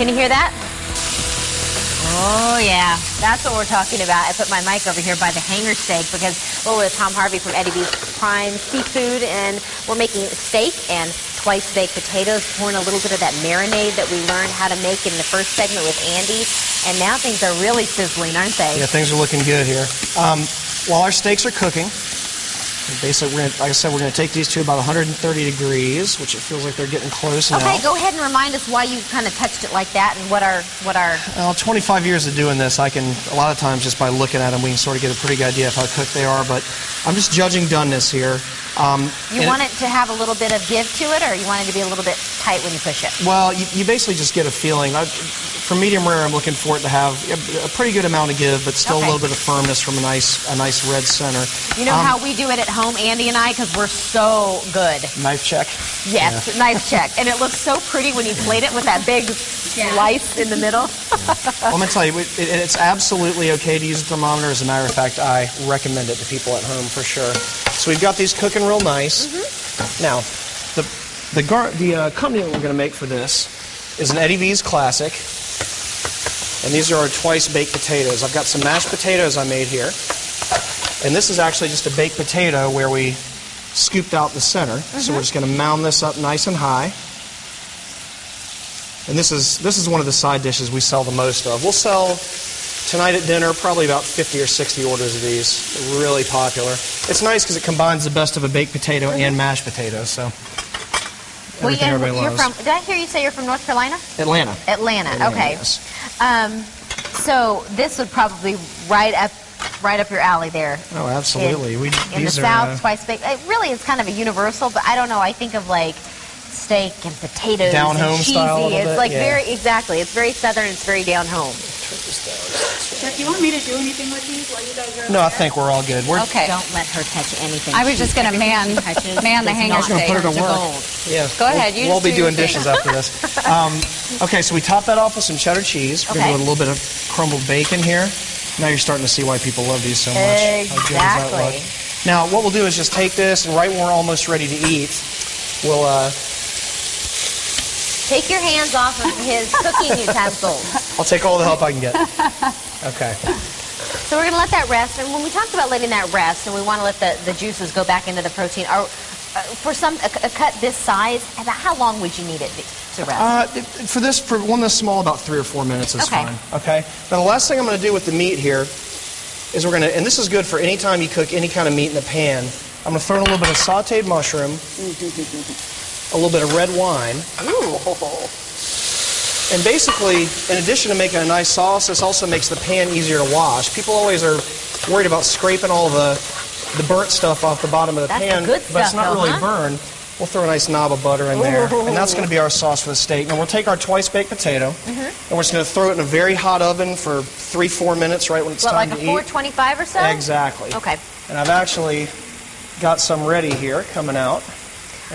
Can you hear that? Oh, yeah. That's what we're talking about. I put my mic over here by the hanger steak because we're with Tom Harvey from Eddie V's Prime Seafood, and we're making steak and twice baked potatoes, pouring a little bit of that marinade that we learned how to make in the first segment with Andy. And now things are really sizzling, aren't they? Yeah, things are looking good here. While our steaks are cooking, basically, like I said, we're going to take these to about 130 degrees, which it feels like they're getting close now. Okay, go ahead and remind us why you kind of touched it like that and what our... Well, 25 years of doing this, I can, a lot of times just by looking at them, we can sort of get a pretty good idea of how cooked they are, but I'm just judging doneness here. You want it to have a little bit of give to it, or you want it to be a little bit tight when you push it? Well, you basically just get a feeling. For medium rare, I'm looking for it to have a pretty good amount of give, but still a little bit of firmness from a nice red center. You know how we do it at home, Andy and I, because we're so good. Knife check? Yes, yeah. Knife check. And it looks so pretty when you plate it with that big slice in the middle. Well, I'm going to tell you, it's absolutely okay to use a thermometer. As a matter of fact, I recommend it to people at home for sure. So we've got these cooking real nice. Now, the company that we're going to make for this is an Eddie V's Classic. And these are our twice baked potatoes. I've got some mashed potatoes I made here. And this is actually just a baked potato where we scooped out the center. So we're just going to mound this up nice and high. And this is one of the side dishes we sell the most of. We'll sell tonight at dinner probably about 50 or 60 orders of these. They're really popular. It's nice because it combines the best of a baked potato and mashed potatoes. So everything everybody loves. Did I hear you say you're from North Carolina? Atlanta. Atlanta, okay. Yes. So this would probably right up your alley there. Oh, absolutely. In the South, twice baked. It really is kind of a universal, but I don't know. I think of like steak and potatoes down home and cheesy. Style It's like exactly. It's very Southern. It's very down home. Jeff, do you want me to do anything with these while you guys are No, I think we're all good. Okay. Don't let her touch anything. I was just going to man the hanger steak. Put her to work. Yeah. Go ahead. We'll be doing dishes after this. Okay, so we top that off with some cheddar cheese. We're going to do a little bit of crumbled bacon here. Now you're starting to see why people love these so much. Exactly. How good does that look? Now, what we'll do is just take this, and right when we're almost ready to eat, we'll... Take your hands off of his cooking utensils. I'll take all the help I can get. Okay. So we're going to let that rest. And when we talked about letting that rest, and we want to let the juices go back into the protein, for a cut this size, about how long would you need it to rest? For one this small, about 3 or 4 minutes is fine. Okay. Now the last thing I'm going to do with the meat here is we're going to, and this is good for any time you cook any kind of meat in the pan. I'm going to throw in a little bit of sautéed mushroom, a little bit of red wine. Ooh. And basically, in addition to making a nice sauce, this also makes the pan easier to wash. People always are worried about scraping all the burnt stuff off the bottom of the pan, but it's not really burned. We'll throw a nice knob of butter in there, and that's going to be our sauce for the steak. Now we'll take our twice baked potato, and we're just going to throw it in a very hot oven for 3-4 minutes, right when it's time to eat. Like a 425 or so? Exactly. Okay. And I've actually got some ready here coming out.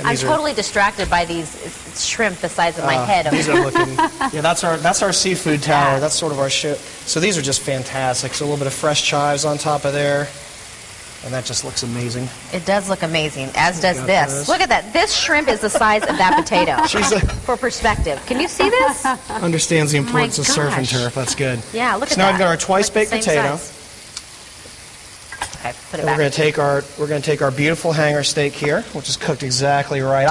I'm totally distracted by these shrimp the size of my head. These are looking. Yeah, that's our seafood tower. Yeah. That's sort of our ship. So these are just fantastic. So a little bit of fresh chives on top of there, and that just looks amazing. It does look amazing, as does this. Look at that. This shrimp is the size of that potato. For perspective, can you see this? Understands the importance of surf and turf. That's good. Yeah, look at that. So now we've got our twice baked potato. Okay, put it and back. We're going to take our beautiful hanger steak here, which is cooked exactly right.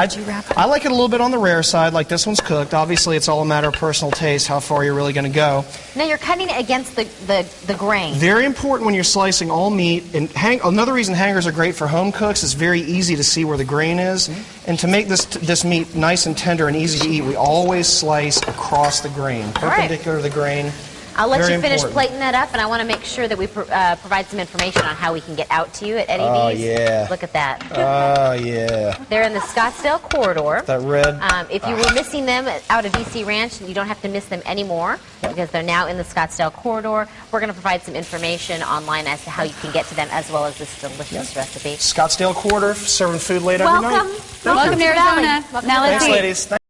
I like it a little bit on the rare side, like this one's cooked. Obviously, it's all a matter of personal taste, how far you're really going to go. Now you're cutting it against the grain. Very important when you're slicing all meat. And another reason hangers are great for home cooks is very easy to see where the grain is. And to make this meat nice and tender and easy to eat, we always slice across the grain, perpendicular to the grain. I'll let you finish plating that up, and I want to make sure that we provide some information on how we can get out to you at Eddie V's. Oh, yeah. Look at that. Oh, yeah. They're in the Scottsdale corridor. That red. If you were missing them out of DC Ranch, you don't have to miss them anymore because they're now in the Scottsdale corridor. We're going to provide some information online as to how you can get to them, as well as this delicious recipe. Scottsdale corridor, serving food late every night. Welcome to Arizona. Now let's eat. Thanks, ladies.